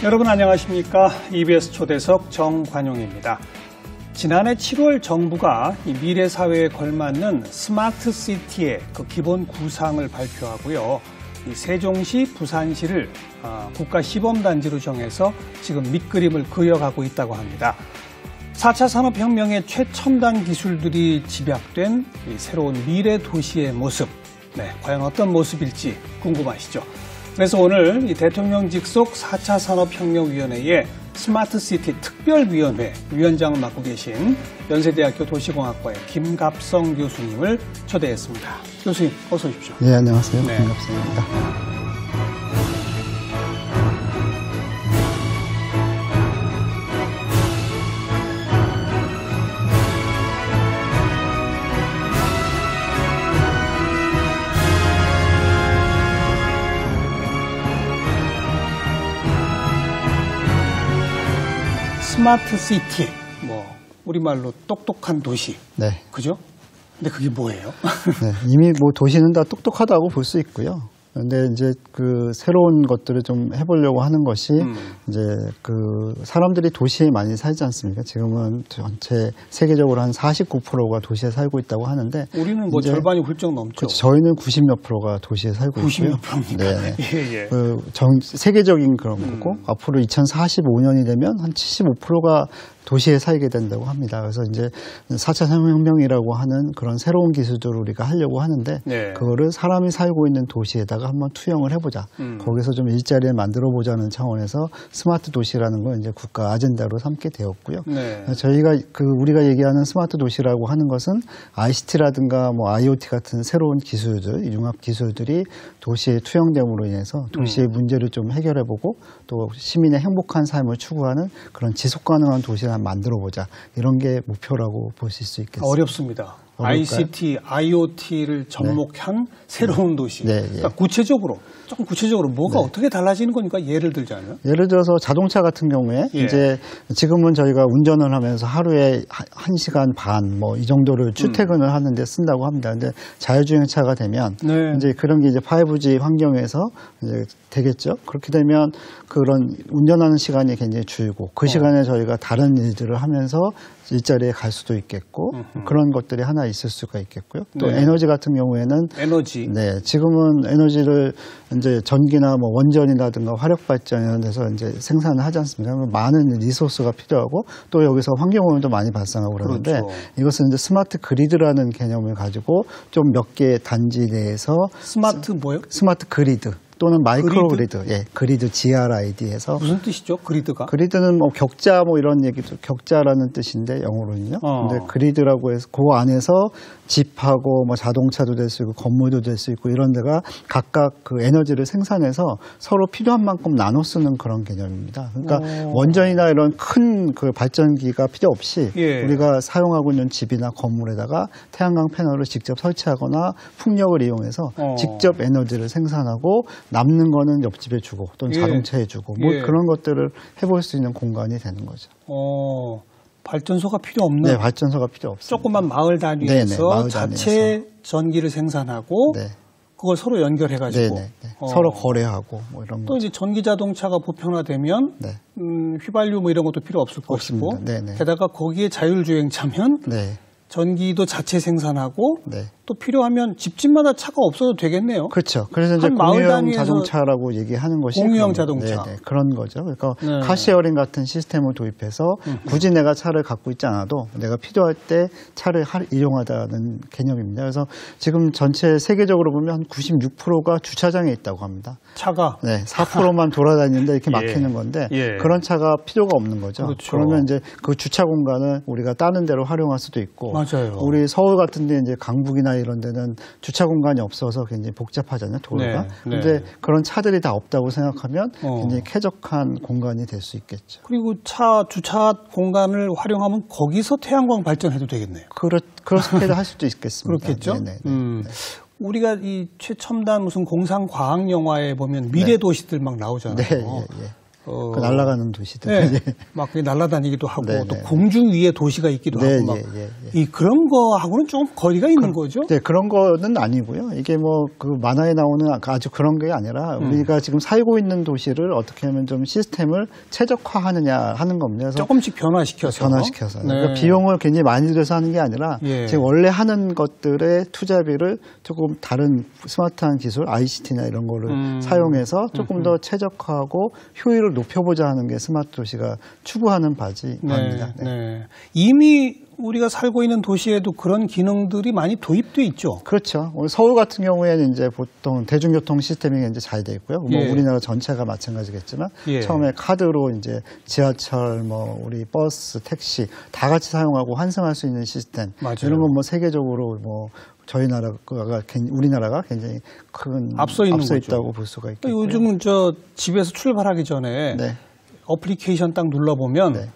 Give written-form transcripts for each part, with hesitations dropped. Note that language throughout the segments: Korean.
여러분 안녕하십니까? EBS 초대석 정관용입니다. 지난해 7월 정부가 이 미래 사회에 걸맞는 스마트 시티의 그 기본 구상을 발표하고요. 이 세종시, 부산시를 국가 시범단지로 정해서 지금 밑그림을 그려가고 있다고 합니다. 4차 산업혁명의 최첨단 기술들이 집약된 이 새로운 미래 도시의 모습, 과연 어떤 모습일지 궁금하시죠? 그래서 오늘 이 대통령 직속 4차 산업혁명위원회의 스마트시티 특별위원회 위원장을 맡고 계신 연세대학교 도시공학과의 김갑성 교수님을 초대했습니다. 교수님, 어서 오십시오. 네, 안녕하세요. 김갑성입니다. 스마트 시티, 우리말로 똑똑한 도시. 네. 그죠? 근데 그게 뭐예요? 네, 이미 도시는 다 똑똑하다고 볼 수 있고요. 근데 이제 그 새로운 것들을 좀 해보려고 하는 것이 이제 그 사람들이 도시에 많이 살지 않습니까? 지금은 전체 세계적으로 한 49%가 도시에 살고 있다고 하는데 우리는 절반이 훌쩍 넘죠. 그렇죠. 저희는 90몇 %가 도시에 살고 있고요. 90몇 %입니까? 네. 예. 세계적인 그런 거고 앞으로 2045년이 되면 한 75%가 도시에 살게 된다고 합니다. 그래서 이제 4차 산업혁명이라고 하는 그런 새로운 기술들을 우리가 하려고 하는데 그거를 사람이 살고 있는 도시에다가 한번 투영을 해보자. 거기서 좀 일자리를 만들어보자는 차원에서 스마트 도시라는 걸 이제 국가 아젠다로 삼게 되었고요. 저희가 우리가 얘기하는 스마트 도시라고 하는 것은 ICT라든가 IoT 같은 새로운 기술들, 융합 기술들이 도시에 투영됨으로 인해서 도시의 문제를 좀 해결해보고 또 시민의 행복한 삶을 추구하는 그런 지속 가능한 도시를 만들어보자. 이런 게 목표라고 보실 수 있겠습니다. 어렵습니다. 어려울까요? ICT, IoT를 접목한 새로운 도시. 그러니까 조금 구체적으로 뭐가 어떻게 달라지는 거니까 예를 들자면? 예를 들어서 자동차 같은 경우에 이제 지금은 저희가 운전을 하면서 하루에 1시간 반 이 정도를 출퇴근을 하는데 쓴다고 합니다. 근데 자율주행차가 되면 이제 그런 게 이제 5G 환경에서 이제 되겠죠. 그렇게 되면 그런 운전하는 시간이 굉장히 줄고 그 시간에 저희가 다른 일들을 하면서 일자리에 갈 수도 있겠고 그런 것들이 하나 있을 수가 있겠고요. 또 에너지 같은 경우에는 지금은 에너지를 이제 전기나 원전이라든가 화력 발전 이런 데서 이제 생산을 하지 않습니까? 많은 리소스가 필요하고 또 여기서 환경오염도 많이 발생하고 그러는데 이것은 이제 스마트 그리드라는 개념을 가지고 좀 몇 개의 단지 내에서 스마트 뭐요? 스마트 그리드. 또는 마이크로 그리드, 그리드 GRID에서 무슨 뜻이죠? 그리드가? 그리드는 격자 이런 얘기도 격자라는 뜻인데 영어로는요. 근데 그리드라고 해서 그 안에서 집하고 자동차도 될 수 있고 건물도 될 수 있고 이런 데가 각각 그 에너지를 생산해서 서로 필요한 만큼 나눠 쓰는 그런 개념입니다. 그러니까 원전이나 이런 큰 그 발전기가 필요 없이 우리가 사용하고 있는 집이나 건물에다가 태양광 패널을 직접 설치하거나 풍력을 이용해서 직접 에너지를 생산하고 남는 거는 옆집에 주고 또는 자동차에 주고 그런 것들을 해볼 수 있는 공간이 되는 거죠. 발전소가 필요 없는? 네, 발전소가 필요 없습니다. 조그만 마을 단위에서 마을 자체 전기를 생산하고 그걸 서로 연결해가지고 서로 거래하고 이런 또 이제 전기 자동차가 보편화되면 휘발유 이런 것도 필요 없을 것이고 게다가 거기에 자율주행차면 전기도 자체 생산하고 또 필요하면 집집마다 차가 없어도 되겠네요. 그렇죠. 그래서 이제 공유형 자동차라고 얘기하는 것이 공유형 자동차. 그런 거죠. 그러니까 카시어링 같은 시스템을 도입해서 굳이 내가 차를 갖고 있지 않아도 내가 필요할 때 차를 이용하다는 개념입니다. 그래서 지금 전체 세계적으로 보면 한 96%가 주차장에 있다고 합니다. 차가? 4%만 돌아다니는데 이렇게 막히는 건데 그런 차가 필요가 없는 거죠. 그러면 이제 그 주차 공간을 우리가 다른 데로 활용할 수도 있고 우리 서울 같은 데 이제 강북이나 이런 데는 주차 공간이 없어서 굉장히 복잡하잖아요, 도로가. 근데 그런 차들이 다 없다고 생각하면 굉장히 쾌적한 공간이 될 수 있겠죠. 그리고 주차 공간을 활용하면 거기서 태양광 발전해도 되겠네요. 그렇게 할 수도 있겠습니다. 그렇겠죠. 우리가 이 최첨단 무슨 공상 과학 영화에 보면 미래 도시들 막 나오잖아요. 그 날아가는 도시들. 네. 막 날아다니기도 하고 네, 또 네. 공중 위에 도시가 있기도 네, 하고 막 예. 이 그런 거하고는 좀 거리가 있는 거죠. 네, 그런 거는 아니고요. 이게 뭐 그 만화에 나오는 아주 그런 게 아니라 우리가 지금 살고 있는 도시를 어떻게 하면 좀 시스템을 최적화하느냐 하는 겁니다. 그래서 조금씩 변화시켜서. 네. 그러니까 비용을 굉장히 많이 들여서 하는 게 아니라 지금 원래 하는 것들의 투자비를 조금 다른 스마트한 기술, ICT나 이런 거를 사용해서 조금 더 최적화하고 효율을 높여보자 하는 게 스마트 도시가 추구하는 바입니다. 네. 이미 우리가 살고 있는 도시에도 그런 기능들이 많이 도입돼 있죠. 그렇죠. 서울 같은 경우에는 이제 보통 대중교통 시스템이 이제 잘 돼 있고요. 뭐 우리나라 전체가 마찬가지겠지만 처음에 카드로 이제 지하철, 뭐 우리 버스, 택시 다 같이 사용하고 환승할 수 있는 시스템. 맞아요. 이런 건 뭐 세계적으로 뭐 저희 나라가 우리나라가 굉장히 큰 앞서 있다고 볼 수가 있겠고요. 요즘은 저 집에서 출발하기 전에 어플리케이션 딱 눌러보면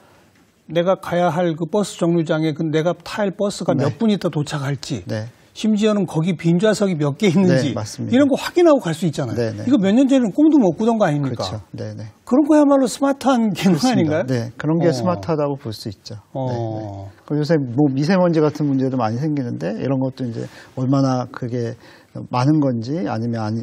내가 가야 할 그 버스 정류장에 그 내가 탈 버스가 몇 분 있다 도착할지 심지어는 거기 빈 좌석이 몇 개 있는지 이런 거 확인하고 갈 수 있잖아요. 이거 몇 년 전에는 꿈도 못 꾸던 거 아닙니까? 그렇죠. 그런 거야말로 스마트한 기능 아닌가요? 네, 그런 게 스마트하다고 볼 수 있죠. 요새 뭐 미세먼지 같은 문제도 많이 생기는데 이런 것도 이제 얼마나 그게 많은 건지 아니면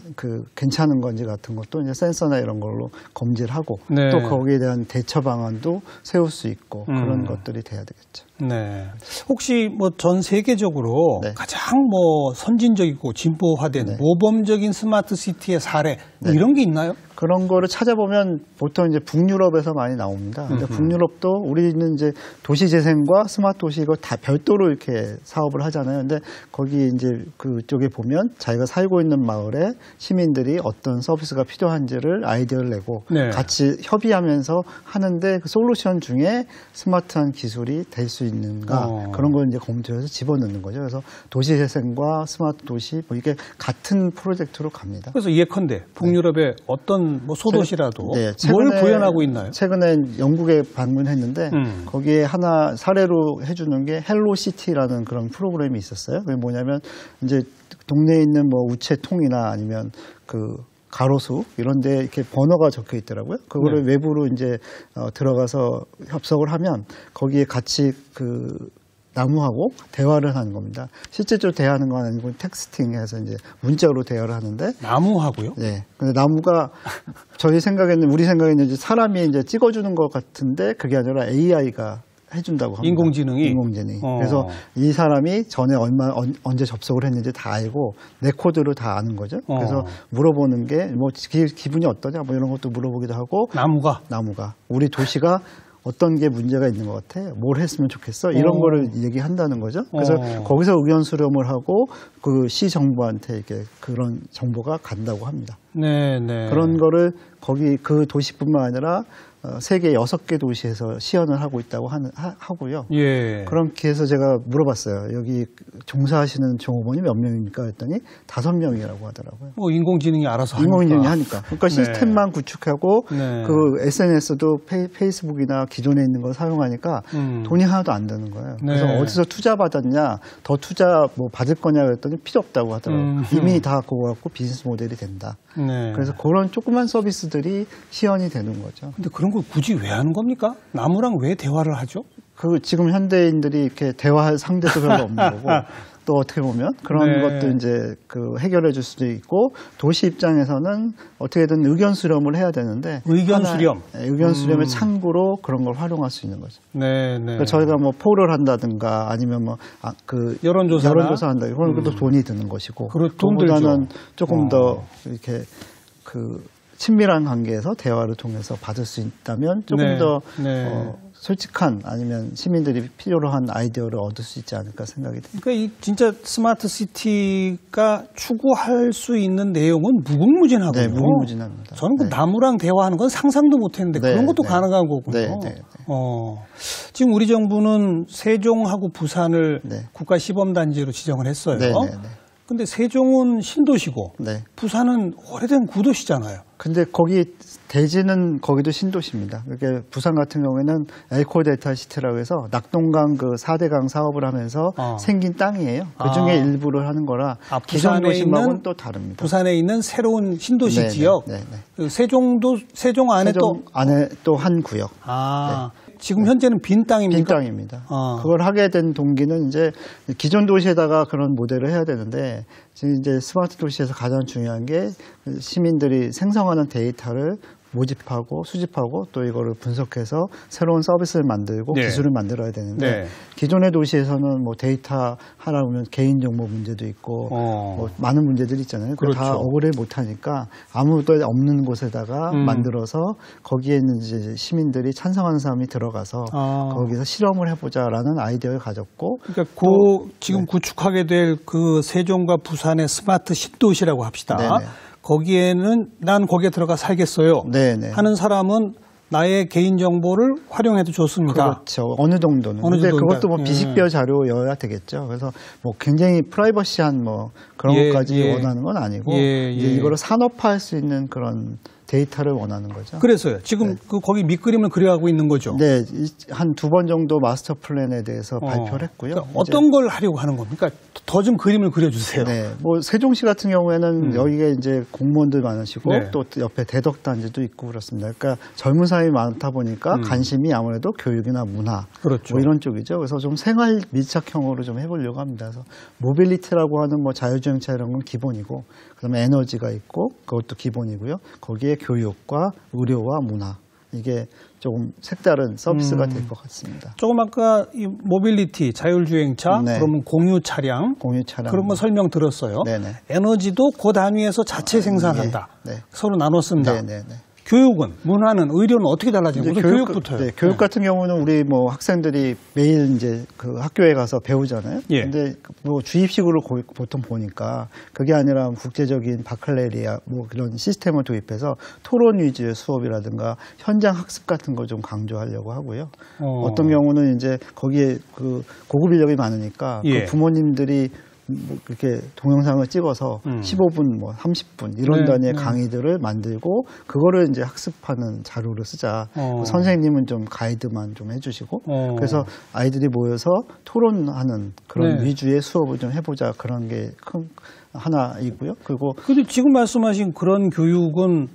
괜찮은 건지 같은 것도 이제 센서나 이런 걸로 검지를 하고 또 거기에 대한 대처 방안도 세울 수 있고 그런 것들이 돼야 되겠죠. 네. 혹시 뭐 전 세계적으로 가장 뭐 선진적이고 진보화된 모범적인 스마트 시티의 사례 이런 게 있나요? 그런 거를 찾아보면 보통 이제 북유럽에서 많이 나옵니다. 근데 북유럽도 우리는 이제 도시재생과 스마트 도시 이거 다 별도로 이렇게 사업을 하잖아요. 근데 거기 이제 그쪽에 보면 자기가 살고 있는 마을에 시민들이 어떤 서비스가 필요한지를 아이디어를 내고 같이 협의하면서 하는데 그 솔루션 중에 스마트한 기술이 될 수 있는가 그런 걸 이제 검토해서 집어넣는 거죠. 그래서 도시재생과 스마트 도시 뭐 이게 같은 프로젝트로 갑니다. 그래서 예컨대 북유럽의 어떤 뭐 소도시라도 뭘 구현하고 있나요? 최근에 영국에 방문했는데 거기에 하나 사례로 해주는 게 헬로시티라는 그런 프로그램이 있었어요. 그게 뭐냐면 이제 동네에 있는 뭐 우체통이나 아니면 그 가로수 이런 데 이렇게 번호가 적혀 있더라고요. 그거를 외부로 이제 들어가서 협석을 하면 거기에 같이 나무하고 대화를 하는 겁니다. 실제적으로 대화하는 건 아니고 텍스팅해서 이제 문자로 대화를 하는데. 나무하고요? 네. 근데 나무가 우리 생각에는 이제 사람이 이제 찍어주는 것 같은데 그게 아니라 AI가 해준다고 합니다. 인공지능이. 그래서 이 사람이 전에 언제 접속을 했는지 다 알고 내 코드로 다 아는 거죠. 그래서 물어보는 게 뭐 기분이 어떠냐 뭐 이런 것도 물어보기도 하고. 나무가 우리 도시가 어떤 게 문제가 있는 것 같아? 뭘 했으면 좋겠어? 이런 거를 얘기한다는 거죠. 그래서 거기서 의견 수렴을 하고 그 시 정부한테 이렇게 그런 정보가 간다고 합니다. 그런 거를 거기 그 도시뿐만 아니라 세계 6개 도시에서 시연을 하고 있다고 하고요. 그렇게 해서 제가 물어봤어요. 여기 종사하시는 종업원이 몇 명입니까? 했더니 5명이라고 하더라고요. 인공지능이 알아서 하니까. 인공지능이 하니까. 그러니까 시스템만 구축하고 그 SNS도 페이스북이나 기존에 있는 걸 사용하니까 돈이 하나도 안 드는 거예요. 그래서 어디서 투자 받았냐, 더 투자 뭐 받을 거냐 그랬더니 필요 없다고 하더라고요. 이미 다 그거 갖고 비즈니스 모델이 된다. 그래서 그런 조그만 서비스들이 시연이 되는 거죠. 근데 그런 걸 굳이 왜 하는 겁니까? 나무랑 왜 대화를 하죠? 지금 현대인들이 이렇게 대화할 상대도 별로 없는 거고 또 어떻게 보면 그런 것도 이제 해결해 줄 수도 있고 도시 입장에서는 어떻게든 의견 수렴을 해야 되는데 의견 수렴의 창구로 그런 걸 활용할 수 있는 거죠. 그러니까 저희가 뭐 폴을 한다든가 아니면 뭐 여론조사 한다 이런 것도 돈이 드는 것이고 그보다는 조금 더 이렇게 친밀한 관계에서 대화를 통해서 받을 수 있다면 조금 더 솔직한 아니면 시민들이 필요로 한 아이디어를 얻을 수 있지 않을까 생각이 듭니다. 그러니까 이 진짜 스마트 시티가 추구할 수 있는 내용은 무궁무진하고요. 무궁무진합니다. 저는 그 나무랑 대화하는 건 상상도 못했는데 그런 것도 가능한 거군요. 지금 우리 정부는 세종하고 부산을 국가 시범단지로 지정을 했어요. 근데 세종은 신도시고 네. 부산은 오래된 구도시잖아요. 근데 거기 대지는 거기도 신도시입니다. 그러니까 부산 같은 경우에는 에코 델타 시티라고 해서 낙동강 그 4대강 사업을 하면서 생긴 땅이에요. 그 중에 일부를 하는 거라 기존 도심하고는 또 다릅니다. 부산에 있는 새로운 신도시 네네, 지역. 네네. 그 세종 안에 또 한 구역. 네. 지금 현재는 빈 땅입니까? 빈 땅입니다. 그걸 하게 된 동기는 이제 기존 도시에다가 그런 모델을 해야 되는데 지금 이제 스마트 도시에서 가장 중요한 게 시민들이 생성하는 데이터를 모집하고 수집하고 또 이거를 분석해서 새로운 서비스를 만들고 네. 기술을 만들어야 되는데 기존의 도시에서는 뭐 데이터 하라 보면 개인정보 문제도 있고 뭐 많은 문제들이 있잖아요. 그렇죠. 다 억울해 못하니까 아무도 없는 곳에다가 만들어서 거기에 있는 이제 시민들이 찬성하는 사람이 들어가서 거기서 실험을 해보자라는 아이디어를 가졌고 그러니까 지금 구축하게 될 그 세종과 부산의 스마트 신도시라고 합시다. 네네. 거기에는 난 거기에 들어가 살겠어요. 네네. 하는 사람은 나의 개인정보를 활용해도 좋습니다. 그렇죠. 어느 정도는. 근데 그것도 뭐 비식별 자료여야 되겠죠. 그래서 뭐 굉장히 프라이버시한 뭐 그런 것까지 원하는 건 아니고 이제 이거를 산업화할 수 있는 그런 데이터를 원하는 거죠. 그래서요. 지금 거기 밑그림을 그려가고 있는 거죠. 네, 한 2번 정도 마스터 플랜에 대해서 발표를 했고요. 그러니까 어떤 걸 하려고 하는 겁니까? 더 좀 그림을 그려주세요. 네, 뭐 세종시 같은 경우에는 여기에 이제 공무원들 많으시고 또 옆에 대덕단지도 있고 그렇습니다. 그러니까 젊은 사람이 많다 보니까 관심이 아무래도 교육이나 문화, 그렇죠. 뭐 이런 쪽이죠. 그래서 좀 생활 밀착형으로 좀 해보려고 합니다. 그래서 모빌리티라고 하는 뭐 자율주행차 이런 건 기본이고, 그다음에 에너지가 있고 그것도 기본이고요. 거기에 교육과 의료와 문화, 이게 조금 색다른 서비스가 될 것 같습니다. 조금 아까 이 모빌리티, 자율주행차, 그러면 공유 차량, 그런 거 설명 들었어요. 네네. 에너지도 그 단위에서 자체 생산한다. 서로 나눠 쓴다. 네네네. 교육은, 문화는, 의료는 어떻게 달라지는 거죠? 교육부터요. 네, 교육 같은 경우는 우리 뭐 학생들이 매일 이제 그 학교에 가서 배우잖아요. 근데 뭐 주입식으로 보통 보니까 그게 아니라 국제적인 바칼레리아 뭐 그런 시스템을 도입해서 토론 위주의 수업이라든가 현장 학습 같은 걸 좀 강조하려고 하고요. 어떤 경우는 이제 거기에 그 고급 인력이 많으니까 그 부모님들이 뭐 이렇게 동영상을 찍어서 15분, 뭐 30분 이런 단위의 강의들을 만들고 그거를 이제 학습하는 자료로 쓰자. 선생님은 좀 가이드만 좀 해주시고 그래서 아이들이 모여서 토론하는 그런 위주의 수업을 좀 해보자. 그런 게 큰 하나이고요. 그리고 근데 지금 말씀하신 그런 교육은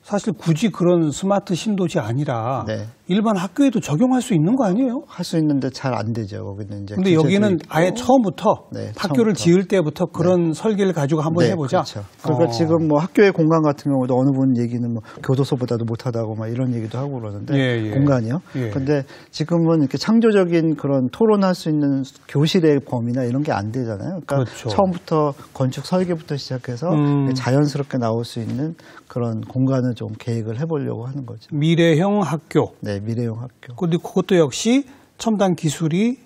사실 굳이 그런 스마트 신도시 아니라 일반 학교에도 적용할 수 있는 거 아니에요? 할 수 있는데 잘 안 되죠. 거기는 이제. 근데 여기는 아예 처음부터 학교를 지을 때부터 그런 설계를 가지고 한번 해보자. 그렇죠. 그러니까 지금 뭐 학교의 공간 같은 경우도 어느 분 얘기는 뭐 교도소보다도 못하다고 막 이런 얘기도 하고 그러는데 공간이요. 근데 지금은 이렇게 창조적인 그런 토론할 수 있는 교실의 범위나 이런 게 안 되잖아요. 그러니까 처음부터 건축 설계부터 시작해서 자연스럽게 나올 수 있는 그런 공간을 좀 계획을 해보려고 하는 거죠. 미래형 학교. 네, 미래형 학교. 근데 그것도 역시 첨단 기술이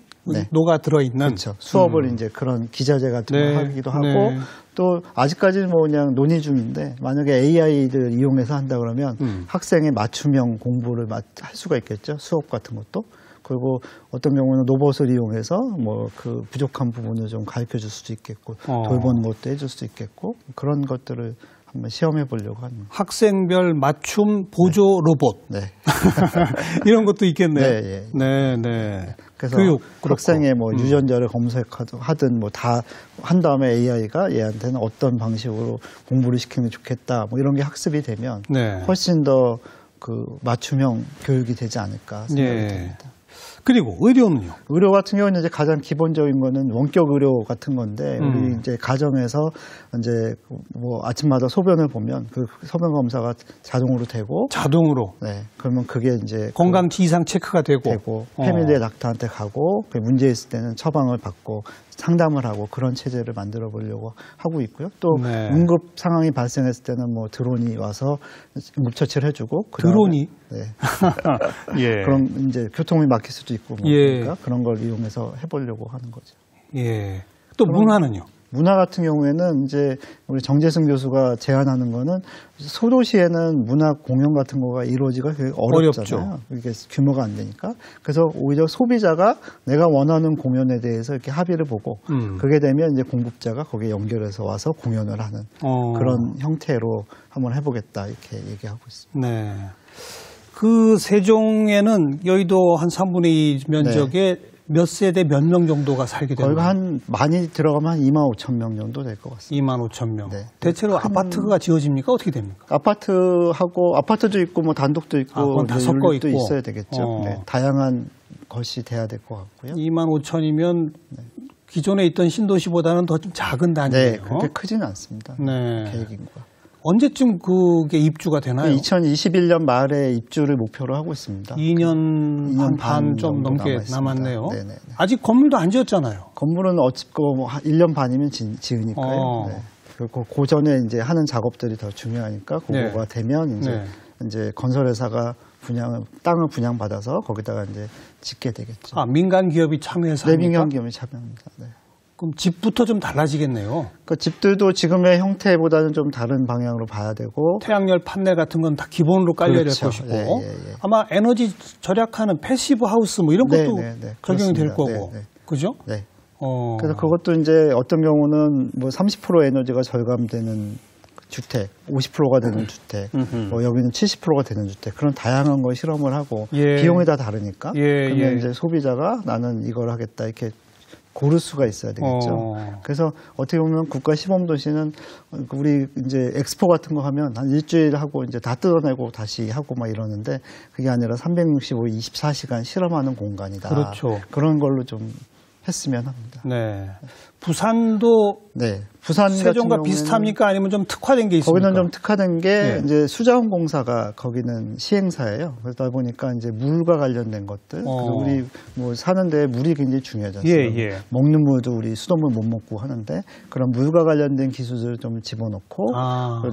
녹아 들어있는. 그렇죠. 수업을 이제 그런 기자재 같은 거 하기도 하고 또 아직까지는 뭐 그냥 논의 중인데 만약에 AI를 이용해서 한다 그러면 학생의 맞춤형 공부를 할 수가 있겠죠. 수업 같은 것도. 그리고 어떤 경우는 로봇을 이용해서 뭐 그 부족한 부분을 좀 가르쳐 줄 수도 있겠고 돌보는 것도 해줄 수도 있겠고 그런 것들을 한번 시험해 보려고 합니다. 학생별 맞춤 보조 로봇. 이런 것도 있겠네요. 그래서 학생의 뭐 유전자를 검색하든 뭐 다 한 다음에 AI가 얘한테는 어떤 방식으로 공부를 시키면 좋겠다. 뭐 이런 게 학습이 되면 훨씬 더 그 맞춤형 교육이 되지 않을까 생각이 듭니다. 그리고 의료는요? 의료 같은 경우는 이제 가장 기본적인 거는 원격 의료 같은 건데 우리 이제 가정에서 이제 뭐 아침마다 소변을 보면 그 소변 검사가 자동으로 되고 그러면 그게 이제 건강치 이상 체크가 되고 패밀리 닥터한테 가고 문제 있을 때는 처방을 받고 상담을 하고 그런 체제를 만들어 보려고 하고 있고요. 또 응급 상황이 발생했을 때는 뭐 드론이 와서 응급처치를 해주고 드론이 그럼 이제 교통이 막힐 수도 있고 뭐 그러니까 그런 걸 이용해서 해보려고 하는 거죠. 또 문화는요? 문화 같은 경우에는 이제 우리 정재승 교수가 제안하는 거는 소도시에는 문화 공연 같은 거가 이루어지기가 어렵잖아요. 어렵죠. 이게 규모가 안 되니까. 그래서 오히려 소비자가 내가 원하는 공연에 대해서 이렇게 합의를 보고 그게 되면 이제 공급자가 거기에 연결해서 와서 공연을 하는 그런 형태로 한번 해보겠다 이렇게 얘기하고 있습니다. 네. 그 세종에는 여의도 한 3분의 2 면적에 몇 세대 몇 명 정도가 살게 되나요? 거기가 많이 들어가면 한 25,000명 정도 될 것 같습니다. 25,000명. 네. 대체로 아파트가 지어집니까? 어떻게 됩니까? 아파트도 있고 뭐 단독도 있고 그건 다 섞어 있고 있어야 되겠죠. 네. 다양한 것이 돼야 될 것 같고요. 25,000이면 기존에 있던 신도시보다는 더 좀 작은 단위예요. 네, 그렇게 크지는 않습니다. 네. 계획 인구가. 언제쯤 그게 입주가 되나요? 2021년 말에 입주를 목표로 하고 있습니다. 2년 반 좀 넘게 남았네요. 네네. 아직 건물도 안 지었잖아요. 건물은 어찌고 뭐 1년 반이면 지으니까요. 네. 그리고 그 전에 이제 하는 작업들이 더 중요하니까 그거가 되면 이제 건설회사가 땅을 분양받아서 거기다가 이제 짓게 되겠죠. 민간 기업이 참여해서 네, 민간 기업이 참여합니다. 네. 그럼 집부터 좀 달라지겠네요. 그 집들도 지금의 형태보다는 좀 다른 방향으로 봐야 되고 태양열 판넬 같은 건 다 기본으로 깔려야 될 것이고 아마 에너지 절약하는 패시브 하우스 뭐 이런 것도 적용이 될 거고 그죠? 네. 그래서 그것도 이제 어떤 경우는 뭐 30% 에너지가 절감되는 주택, 50%가 되는 주택, 뭐 여기는 70%가 되는 주택 그런 다양한 걸 실험을 하고 비용이 다 다르니까 그러면 이제 소비자가 나는 이걸 하겠다 이렇게 고를 수가 있어야 되겠죠. 그래서 어떻게 보면 국가 시범도시는 우리 이제 엑스포 같은 거 하면 한 일주일 하고 이제 다 뜯어내고 다시 하고 막 이러는데 그게 아니라 365, 24시간 실험하는 공간이다. 그렇죠. 그런 걸로 좀 했으면 합니다. 네. 부산도 부산 세종과 비슷합니까? 아니면 좀 특화된 게 있습니까? 거기는 좀 특화된 게 이제 수자원공사가 거기는 시행사예요. 그러다 보니까 이제 물과 관련된 것들 그리고 우리 뭐 사는데 물이 굉장히 중요하잖아요. 먹는 물도 우리 수돗물 못 먹고 하는데 그런 물과 관련된 기술을 좀 집어넣고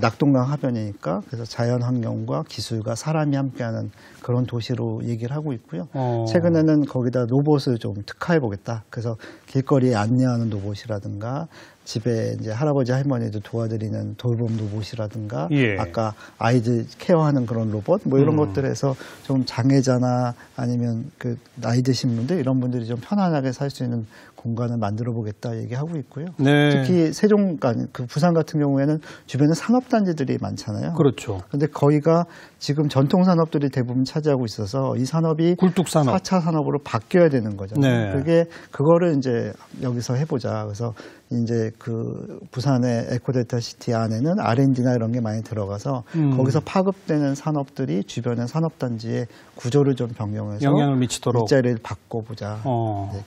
낙동강 하변이니까 그래서 자연환경과 기술과 사람이 함께하는 그런 도시로 얘기를 하고 있고요. 최근에는 거기다 로봇을 좀 특화해보겠다. 그래서 길거리에 안내하는 로봇이라든가 집에 이제 할아버지 할머니도 도와드리는 돌봄 로봇이라든가 아까 아이들 케어하는 그런 로봇 뭐 이런 것들에서 좀 장애자나 아니면 그 나이 드신 분들 이런 분들이 좀 편안하게 살 수 있는 공간을 만들어 보겠다 얘기하고 있고요. 특히 세종, 그 부산 같은 경우에는 주변에 산업단지들이 많잖아요. 그렇죠. 근데 거기가 지금 전통 산업들이 대부분 차지하고 있어서 이 산업이 굴뚝산업 4차 산업으로 바뀌어야 되는 거잖아요. 그거를 이제 여기서 해보자. 그래서 이제 그 부산의 에코델타 시티 안에는 R&D나 이런 게 많이 들어가서 거기서 파급되는 산업들이 주변의 산업단지의 구조를 좀 변경해서 영향을 미치도록 일자리를 바꿔보자.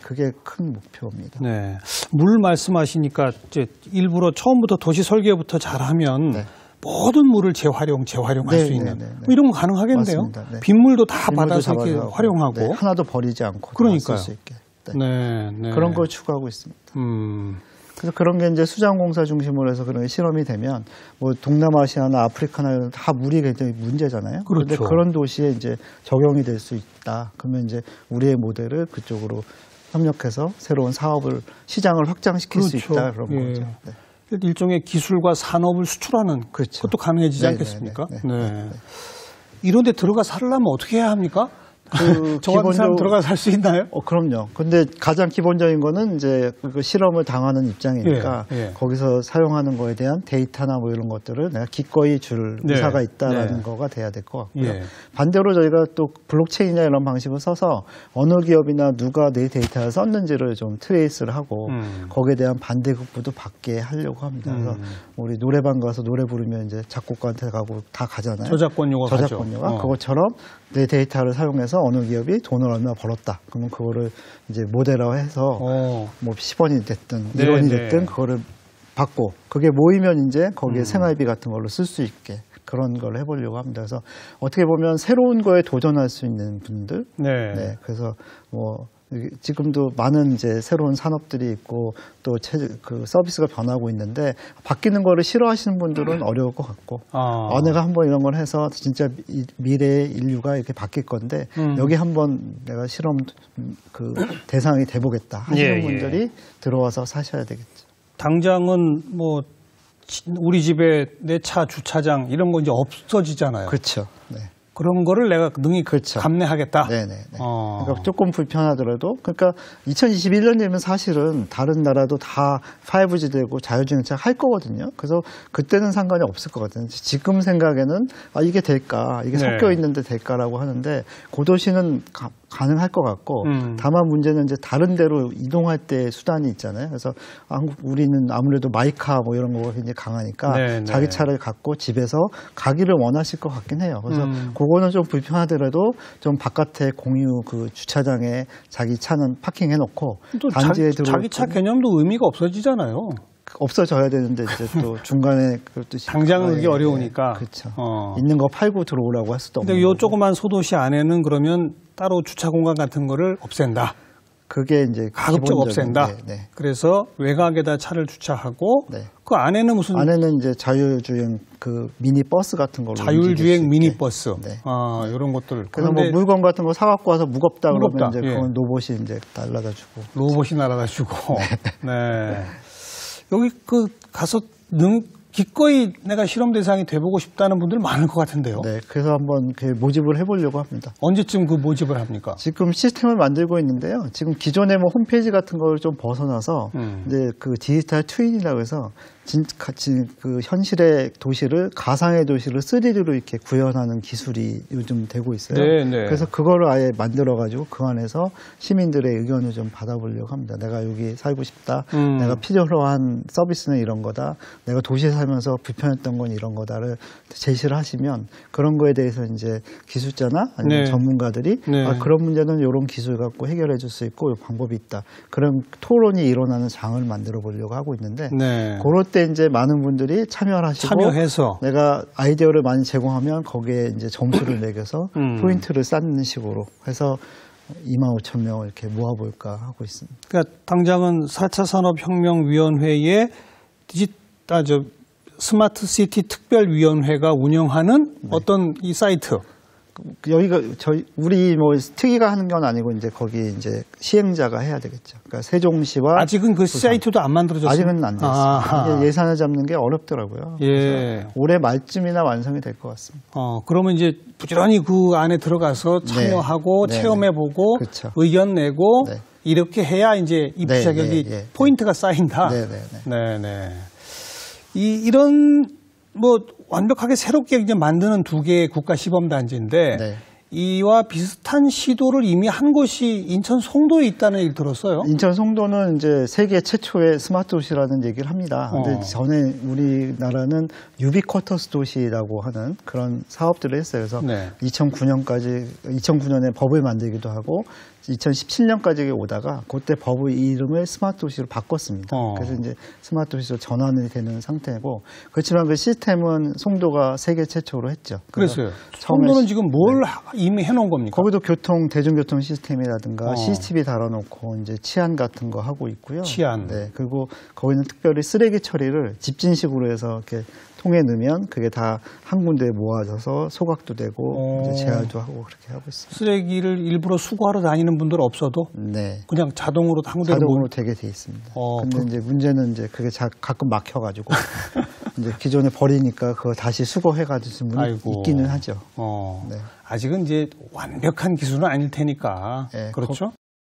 그게 큰 목표입니다. 네. 물 말씀하시니까 이제 일부러 처음부터 도시 설계부터 잘하면 모든 물을 재활용할 수 있는 뭐 이런 건 가능하겠네요. 빗물도 다 받아서 이렇게 활용하고 하나도 버리지 않고 쓸 수 있게. 그런 걸 추구하고 있습니다. 그래서 그런 게 이제 수자원공사 중심으로 해서 그런 게 실험이 되면 뭐 동남아시아나 아프리카나 다 물이 굉장히 문제잖아요. 그런데 그런 도시에 이제 적용이 될 수 있다. 그러면 이제 우리의 모델을 그쪽으로 협력해서 새로운 사업을 시장을 확장시킬 수 있다 그런 거죠. 일종의 기술과 산업을 수출하는 그것도 가능해지지 않겠습니까? 이런 데 들어가 살려면 어떻게 해야 합니까? 저 같은 사람 들어가 살 수 있나요? 그럼요. 근데 가장 기본적인 거는 이제 그 실험을 당하는 입장이니까 거기서 사용하는 거에 대한 데이터나 뭐 이런 것들을 내가 기꺼이 줄 의사가 있다라는 거가 돼야 될 것 같고요. 반대로 저희가 또 블록체인이나 이런 방식을 써서 어느 기업이나 누가 내 데이터를 썼는지를 좀 트레이스를 하고 거기에 대한 반대급부도 받게 하려고 합니다. 그래서 우리 노래방 가서 노래 부르면 이제 작곡가한테 가고 다 가잖아요. 저작권료가 그것처럼 내 데이터를 사용해서 어느 기업이 돈을 얼마 벌었다. 그러면 그거를 이제 모델화해서 뭐 10원이 됐든 1원이 됐든 그거를 받고 그게 모이면 이제 거기에 생활비 같은 걸로 쓸 수 있게 그런 걸 해보려고 합니다. 그래서 어떻게 보면 새로운 거에 도전할 수 있는 분들. 그래서 뭐 지금도 많은 이제 새로운 산업들이 있고 또 그 서비스가 변하고 있는데 바뀌는 거를 싫어하시는 분들은 어려울 것 같고 내가 한번 이런 걸 해서 진짜 미래의 인류가 이렇게 바뀔 건데 여기 한번 내가 실험 그 대상이 돼보겠다 하시는 분들이 들어와서 사셔야 되겠죠. 당장은 뭐 우리 집에 내 차 주차장 이런 거 이제 없어지잖아요. 그렇죠. 네. 그런 거를 내가 능히 그렇죠. 감내하겠다. 네네. 그러니까 조금 불편하더라도, 그러니까 2021년 되면 사실은 다른 나라도 다 5G 되고 자율주행차 할 거거든요. 그래서 그때는 상관이 없을 것 같아요. 지금 생각에는 이게 될까, 이게 네. 섞여 있는데 될까라고 하는데 고도시는 가능할 것 같고, 다만 문제는 이제 다른 데로 이동할 때 수단이 있잖아요. 그래서 우리는 아무래도 마이카 뭐 이런 거가 굉장히 강하니까 네, 자기 네. 차를 갖고 집에서 가기를 원하실 것 같긴 해요. 그래서 그거는 좀 불편하더라도 좀 바깥에 공유 그 주차장에 자기 차는 파킹해 놓고 또 단지에 자기 차 개념도 의미가 없어지잖아요. 없어져야 되는데 이제 또 중간에 그것도 당장은 그게 어려우니까. 그렇죠. 있는 거 팔고 들어오라고 할 수도 없는 근데 요 거고. 조그만 소도시 안에는 그러면 따로 주차 공간 같은 거를 없앤다. 그게 이제 가급적 기본적인, 없앤다. 네. 그래서 외곽에다 차를 주차하고 네. 그 안에는 무슨 안에는 이제 자율주행 그 미니 버스 같은 걸로 움직일 수 자율주행 있게. 미니버스. 네. 이런 것들. 그래서 뭐 물건 같은 거 사갖고 와서 무겁다 무겁다. 그러면 이제 예. 그건 로봇이 이제 날라다 주고. 로봇이 날아다 주고. 네. 여기 가서 기꺼이 내가 실험 대상이 돼보고 싶다는 분들 많을 것 같은데요. 네, 그래서 한번 모집을 해보려고 합니다. 언제쯤 그 모집을 합니까? 지금 시스템을 만들고 있는데요. 지금 기존의 뭐 홈페이지 같은 걸 좀 벗어나서 이제 그 디지털 트윈이라고 해서 그 현실의 도시를 가상의 도시를 3D로 이렇게 구현하는 기술이 요즘 되고 있어요. 네, 네. 그래서 그거를 아예 만들어가지고 그 안에서 시민들의 의견을 좀 받아보려고 합니다. 내가 여기 살고 싶다. 내가 필요로 한 서비스는 이런 거다. 내가 도시에 살면서 불편했던 건 이런 거다를 제시를 하시면 그런 거에 대해서 이제 기술자나 아니면 네. 전문가들이 네. 그런 문제는 이런 기술 갖고 해결해 줄 수 있고 이 방법이 있다. 그런 토론이 일어나는 장을 만들어 보려고 하고 있는데 네. 그럴 때 이제 많은 분들이 참여를 하시고 참여해서 내가 아이디어를 많이 제공하면 거기에 이제 점수를 매겨서 포인트를 쌓는 식으로 해서 25,000명을 이렇게 모아볼까 하고 있습니다. 그러니까 당장은 4차 산업혁명위원회의 스마트 시티 특별위원회가 운영하는 어떤 이 사이트. 여기가 우리 뭐 특위가 하는 건 아니고 이제 거기 이제 시행자가 해야 되겠죠. 그러니까 세종시와 아직은 그 사이트도 안 만들어졌어요. 아직은 안 됐어요. 이게 예산을 잡는 게 어렵더라고요. 예. 올해 말쯤이나 완성이 될 것 같습니다. 그러면 이제 부지런히 그 안에 들어가서 참여하고 네. 체험해보고 그렇죠. 의견 내고 네. 이렇게 해야 이제 입주 자격이 포인트가 쌓인다. 네네. 이런 뭐 완벽하게 새롭게 이제 만드는 두 개의 국가 시범단지인데 네. 이와 비슷한 시도를 이미 한 곳이 인천 송도에 있다는 얘기를 들었어요. 인천 송도는 이제 세계 최초의 스마트 도시라는 얘기를 합니다. 근데 전에 우리나라는 유비쿼터스 도시라고 하는 그런 사업들을 했어요. 그래서 네. 2009년에 법을 만들기도 하고 2017년까지 오다가 그때 법의 이름을 스마트 도시로 바꿨습니다. 그래서 이제 스마트 도시로 전환이 되는 상태고 그렇지만 그 시스템은 송도가 세계 최초로 했죠. 그래서요. 송도는 지금 뭘 이미 해놓은 겁니까? 거기도 대중교통 시스템이라든가 CCTV 달아놓고 이제 치안 같은 거 하고 있고요. 치안. 네. 그리고 거기는 특별히 쓰레기 처리를 집진식으로 해서 이렇게 통에 넣으면 그게 다 한 군데에 모아져서 소각도 되고 이제 재활도 하고 그렇게 하고 있습니다. 쓰레기를 일부러 수거하러 다니는 분들 없어도 네. 그냥 자동으로 한 군데로 자동으로 되게 돼 있습니다. 근데 이제 문제는 이제 그게 가끔 막혀가지고 이제 기존에 버리니까 그거 다시 수거해가지고 분이 있기는 하죠. 아직은 이제 완벽한 기술은 아닐 테니까. 네, 그렇죠?